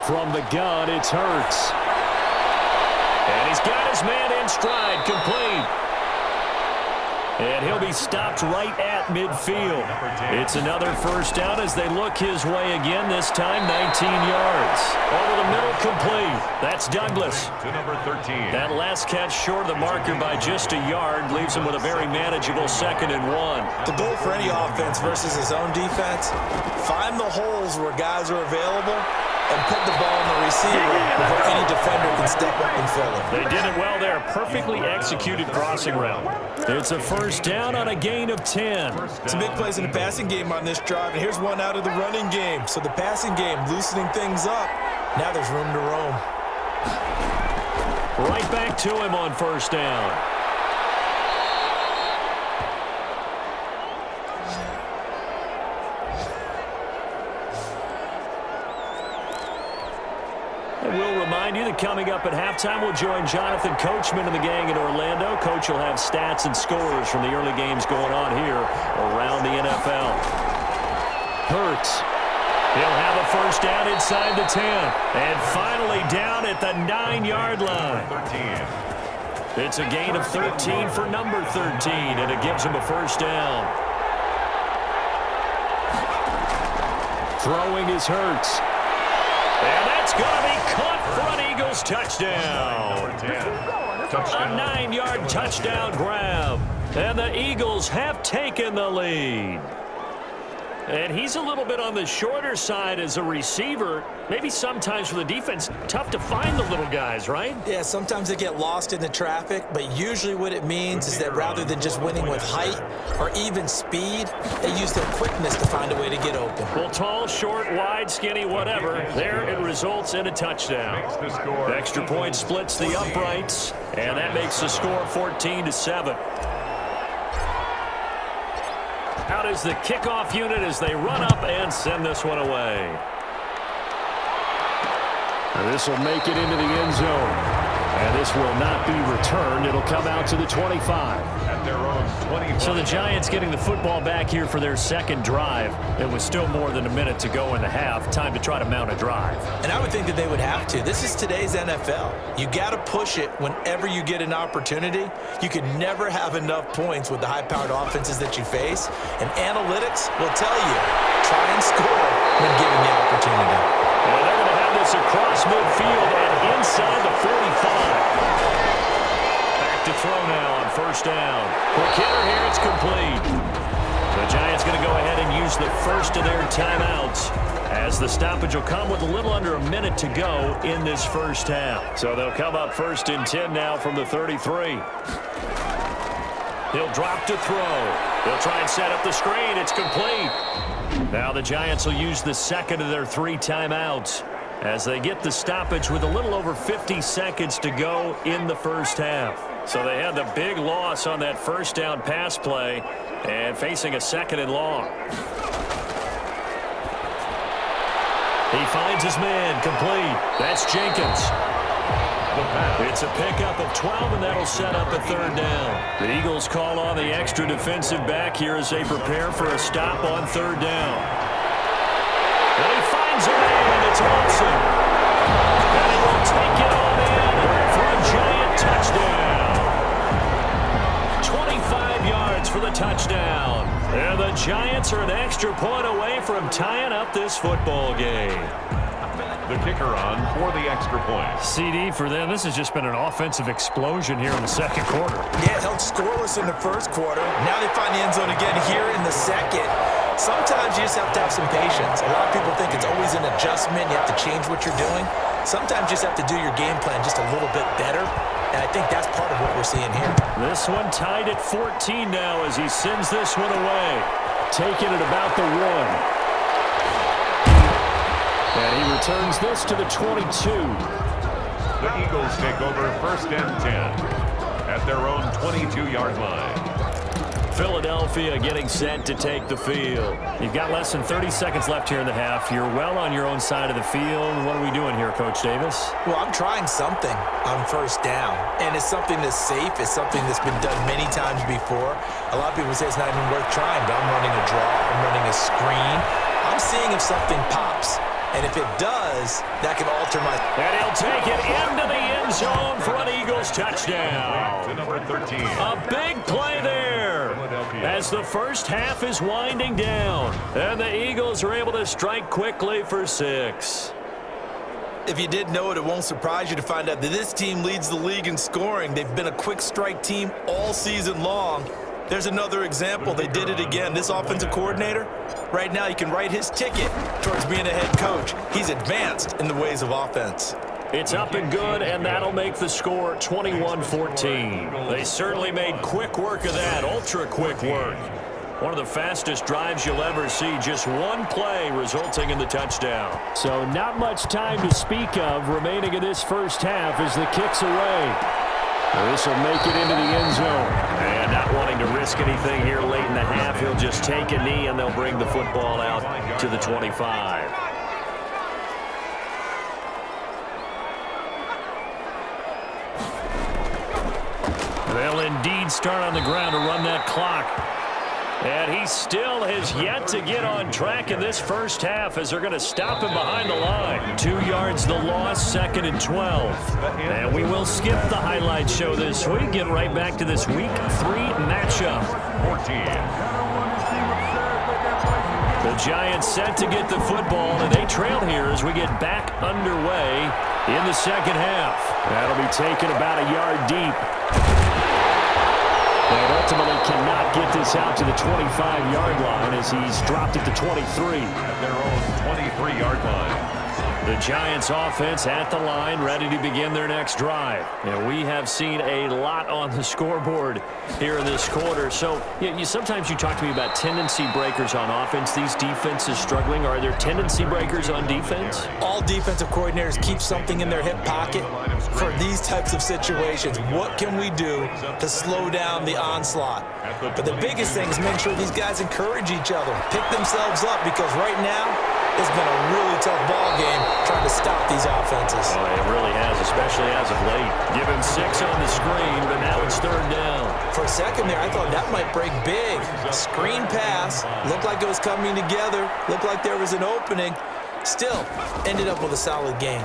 From the gun, it's Hurts. And he's got his man in stride, complete. And he'll be stopped right at midfield. It's another first down as they look his way again, this time 19 yards. Over the middle, complete. That's Douglas. To number 13. That last catch short of the marker by just a yard leaves him with a very manageable 2nd and 1. The goal for any offense versus his own defense, find the holes where guys are available and put the ball on the receiver before any defender can step up and fill it. They did it well there. Perfectly executed crossing route. It's a first down on a gain of 10. Some big plays in the passing game on this drive, and here's one out of the running game. So the passing game loosening things up. Now there's room to roam. Right back to him on first down. And we'll remind you that coming up at halftime, we'll join Jonathan Coachman and the gang in Orlando. Coach will have stats and scores from the early games going on here around the NFL. Hurts. He'll have a first down inside the 10. And finally down at the 9-yard line. 13. It's a gain of 13 for number 13, and it gives him a first down. Throwing is Hurts. And that's going to be caught for an Eagles touchdown. A 9-yard touchdown grab. And the Eagles have taken the lead. And he's a little bit on the shorter side as a receiver. Maybe sometimes for the defense, tough to find the little guys, right? Yeah, sometimes they get lost in the traffic, but usually what it means is that rather than just winning with height or even speed, they use their quickness to find a way to get open. Well, tall, short, wide, skinny, whatever. There it results in a touchdown. The extra point splits the uprights, and that makes the score 14-7. Out is the kickoff unit as they run up and send this one away. And this will make it into the end zone. And this will not be returned. It'll come out to the 25. At their own 25. So the Giants getting the football back here for their second drive. It was still more than a minute to go in the half. Time to try to mount a drive. And I would think that they would have to. This is today's NFL. You got to push it whenever you get an opportunity. You can never have enough points with the high-powered offenses that you face. And analytics will tell you, try and score when given the opportunity. And they're going to have this across midfield and inside the 45. Back to throw now on first down. Quick hitter here, it's complete. The Giants going to go ahead and use the first of their timeouts as the stoppage will come with a little under a minute to go in this first half. So they'll come up 1st and 10 now from the 33. He'll drop to throw. He'll try and set up the screen. It's complete. Now the Giants will use the second of their 3 timeouts as they get the stoppage with a little over 50 seconds to go in the first half. So they had the big loss on that first down pass play and facing a 2nd and long. He finds his man, complete. That's Jenkins. It's a pickup of 12, and that'll set up a 3rd down. The Eagles call on the extra defensive back here as they prepare for a stop on 3rd down. And he finds a man. It's Watson. And he will take it on in for a Giant touchdown. 25 yards for the touchdown. And the Giants are an extra point away from tying up this football game. The kicker on for the extra point. CD for them. This has just been an offensive explosion here in the second quarter. Yeah, held scoreless in the first quarter. Now they find the end zone again here in the second. Sometimes you just have to have some patience. A lot of people think it's always an adjustment. You have to change what you're doing. Sometimes you just have to do your game plan just a little bit better. And I think that's part of what we're seeing here. This one tied at 14 now as he sends this one away. Taking it about the 1. And he returns this to the 22. The Eagles take over 1st and 10 at their own 22-yard line. Philadelphia getting set to take the field. You've got less than 30 seconds left here in the half. You're well on your own side of the field. What are we doing here, Coach Davis? Well, I'm trying something on first down, and it's something that's safe. It's something that's been done many times before. A lot of people say it's not even worth trying, but I'm running a draw. I'm running a screen. I'm seeing if something pops. And if it does, that can alter my... And he'll take it into the end zone for an Eagles touchdown. To number 13. A big play there as the first half is winding down. And the Eagles are able to strike quickly for 6. If you didn't know it, it won't surprise you to find out that this team leads the league in scoring. They've been a quick strike team all season long. There's another example. They did it again. This offensive coordinator, right now he can write his ticket towards being a head coach. He's advanced in the ways of offense. It's up and good, and that'll make the score 21-14. They certainly made quick work of that, ultra-quick work. One of the fastest drives you'll ever see, just one play resulting in the touchdown. So not much time to speak of remaining in this first half as the kick's away. This will make it into the end zone. And not wanting to risk anything here late in the half, he'll just take a knee and they'll bring the football out to the 25. They'll indeed start on the ground to run that clock. And he still has yet to get on track in this first half as they're going to stop him behind the line. 2 yards the loss, 2nd and 12. And we will skip the highlight show this week. Get right back to this Week 3 matchup. 14. The Giants set to get the football, and they trail here as we get back underway in the second half. That'll be taken about a yard deep. And ultimately cannot get this out to the 25-yard line as he's dropped it to 23. At their own 23-yard line. The Giants offense at the line, ready to begin their next drive. And we have seen a lot on the scoreboard here in this quarter. So sometimes you talk to me about tendency breakers on offense. These defenses struggling. Are there tendency breakers on defense? All defensive coordinators keep something in their hip pocket for these types of situations. What can we do to slow down the onslaught? But the biggest thing is make sure these guys encourage each other, pick themselves up, because right now it's been a really tough ball game trying to stop these offenses. Oh, it really has, especially as of late. Given 6 on the screen, but now it's 3rd down. For a second there, I thought that might break big. Screen pass, looked like it was coming together, looked like there was an opening. Still, ended up with a solid game.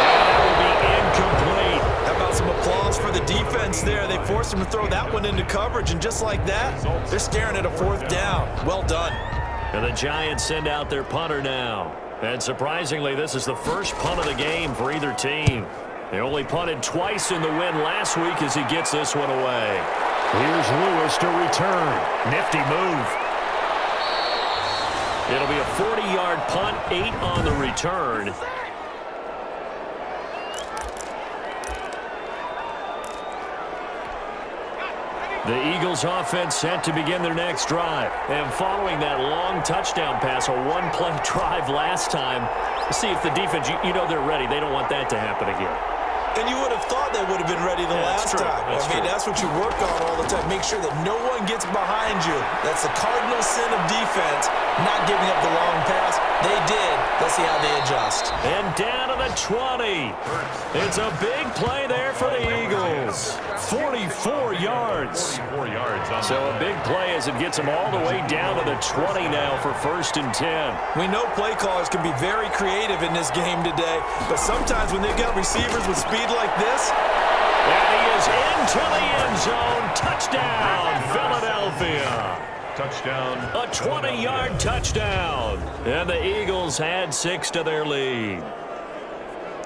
That will be incomplete. How about some applause for the defense there? They forced him to throw that one into coverage, and just like that, they're staring at a 4th down. Well done. And the Giants send out their punter now. And surprisingly, this is the first punt of the game for either team. They only punted twice in the win last week as he gets this one away. Here's Lewis to return. Nifty move. It'll be a 40-yard punt, 8 on the return. The Eagles offense set to begin their next drive. And following that long touchdown pass, a one-play drive last time, see if the defense, you know they're ready. They don't want that to happen again. And you would have thought they would have been ready the last time. That's what you work on all the time. Make sure that no one gets behind you. That's the cardinal sin of defense, not giving up the long pass. They did. Let's see how they adjust. And down to the 20. It's a big play there for the Eagles. 44 yards. 44 yards. So a big play as it gets them all the way down to the 20 now for 1st and 10. We know play callers can be very creative in this game today, but sometimes when they've got receivers with speed like this. And he is into the end zone. Touchdown, Philadelphia. Touchdown. A 20-yard touchdown. And the Eagles add 6 to their lead.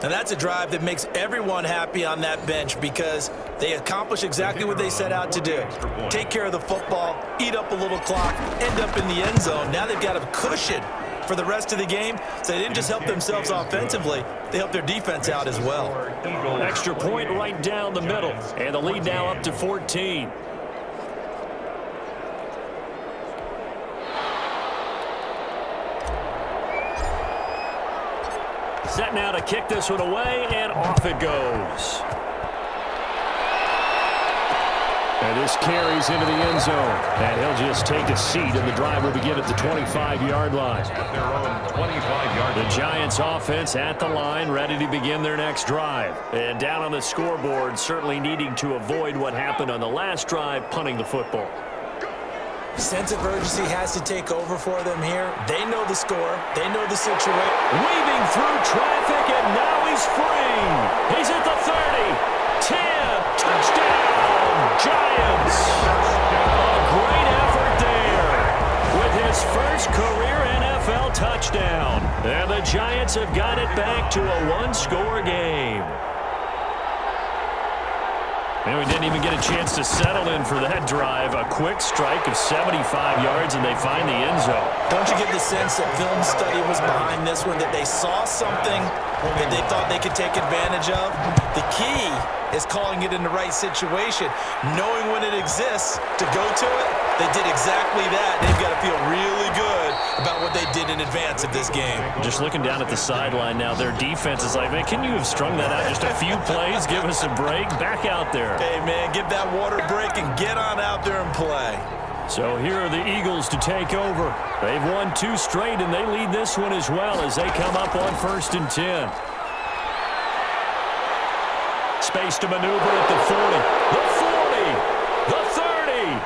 And that's a drive that makes everyone happy on that bench because they accomplish exactly what they set out to do. Take care of the football, eat up a little clock, end up in the end zone. Now they've got a cushion for the rest of the game, so they didn't just help themselves offensively, they helped their defense out as well. Extra point right down the middle, and the lead now up to 14. Set now to kick this one away, and off it goes. And this carries into the end zone. And he'll just take a seat, and the drive will begin at the 25-yard line. At their own 25-yard line. The Giants offense at the line, ready to begin their next drive. And down on the scoreboard, certainly needing to avoid what happened on the last drive, punting the football. Sense of urgency has to take over for them here. They know the score. They know the situation. Weaving through traffic, and now he's free. He's at the 30. 10. Touchdown, Giants. A great effort there with his first career NFL touchdown. And the Giants have got it back to a one-score game. And we didn't even get a chance to settle in for that drive. A quick strike of 75 yards, and they find the end zone. Don't you get the sense that film study was behind this one, that they saw something that they thought they could take advantage of? The key is calling it in the right situation, knowing when it exists to go to it. They did exactly that. They've got to feel really good about what they did in advance of this game. Just looking down at the sideline now, their defense is like, man, can you have strung that out just a few plays? Give us a break. Back out there. Hey, man, give that water break and get on out there and play. So here are the Eagles to take over. They've won 2 straight, and they lead this one as well as they come up on 1st and 10. Space to maneuver at the 40, the 40, the 30,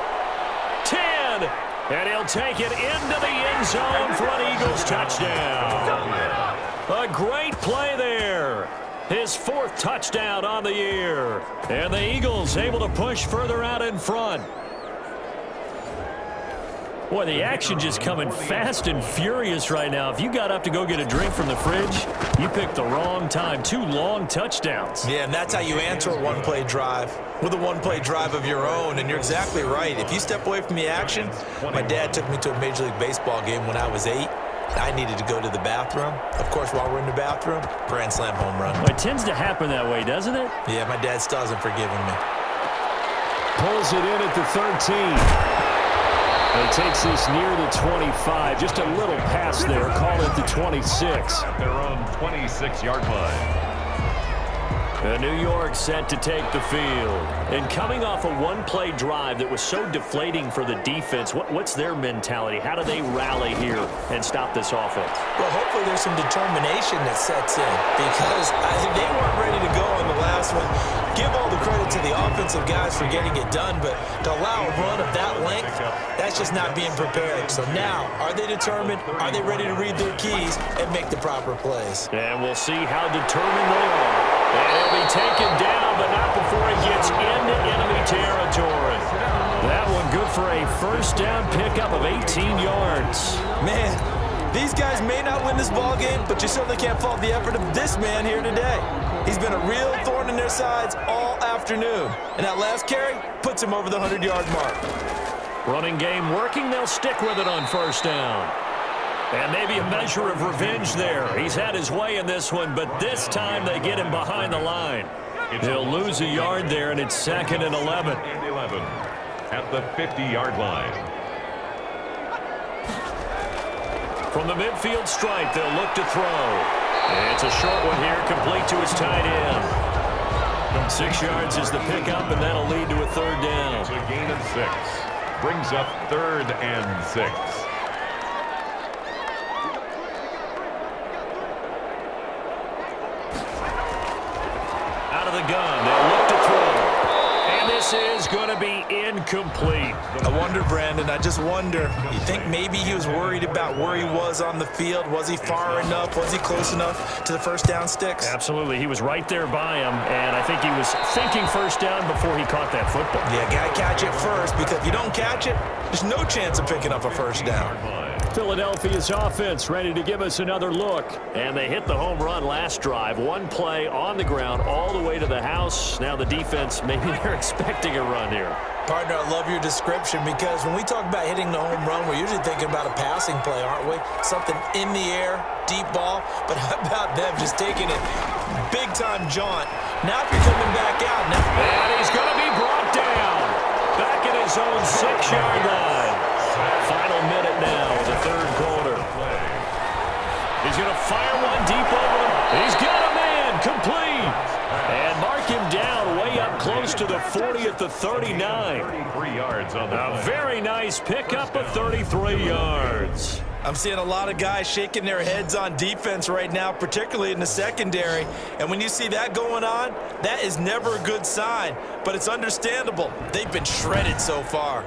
10, and he'll take it into the end zone for an Eagles touchdown. A great play there. His 4th touchdown on the year. And the Eagles able to push further out in front. Boy, the action just coming fast and furious right now. If you got up to go get a drink from the fridge, you picked the wrong time. 2 long touchdowns. Yeah, and that's how you answer a one-play drive, with a one-play drive of your own. And you're exactly right. If you step away from the action, my dad took me to a Major League Baseball game when I was 8. I needed to go to the bathroom. Of course, while we're in the bathroom, grand slam home run. Well, it tends to happen that way, doesn't it? Yeah, my dad still hasn't forgiven me. Pulls it in at the 13. And he takes this near the 25. Just a little pass there. Call it the 26. At their own 26-yard line. New York set to take the field. And coming off a one-play drive that was so deflating for the defense, what's their mentality? How do they rally here and stop this offense? Well, hopefully there's some determination that sets in, because I think they weren't ready to go on the last one. Give all the credit to the offensive guys for getting it done, but to allow a run of that length, that's just not being prepared. So now, are they determined? Are they ready to read their keys and make the proper plays? And we'll see how determined they are. And he'll be taken down, but not before he gets into enemy territory. That one good for a first down pickup of 18 yards. Man, these guys may not win this ball game, but you certainly can't fault the effort of this man here today. He's been a real thorn in their sides all afternoon. And that last carry puts him over the 100-yard mark. Running game working. They'll stick with it on first down. And maybe a measure of revenge there. He's had his way in this one, but this time they get him behind the line. He'll lose a yard there, and it's 2nd and 11. At the 50-yard line. From the midfield stripe, they'll look to throw. It's a short one here, complete to his tight end. 6 yards is the pickup, and that'll lead to a 3rd down. It's a gain of 6. Brings up 3rd and 6. The gun. They'll look to throw. And this is going to be incomplete. I wonder, Brandon, I just wonder, you think maybe he was worried about where he was on the field? Was he far enough? Was he close enough to the first down sticks? Absolutely. He was right there by him, and I think he was thinking first down before he caught that football. Yeah, got to catch it first, because if you don't catch it, there's no chance of picking up a first down. Philadelphia's offense ready to give us another look. And they hit the home run last drive. One play on the ground all the way to the house. Now the defense, maybe they're expecting a run here. Partner, I love your description, because when we talk about hitting the home run, we're usually thinking about a passing play, aren't we? Something in the air, deep ball. But how about them just taking it big-time jaunt? Now if you're coming back out. And he's going to be brought down. Back at his own 6-yard line. Final minute now of the 3rd quarter. He's going to fire one deep over him. He's got a man complete. And mark him down way up close to the 40 at the 39. 33 yards on the play. A very nice pickup of 33 yards. I'm seeing a lot of guys shaking their heads on defense right now, particularly in the secondary. And when you see that going on, that is never a good sign. But it's understandable. They've been shredded so far.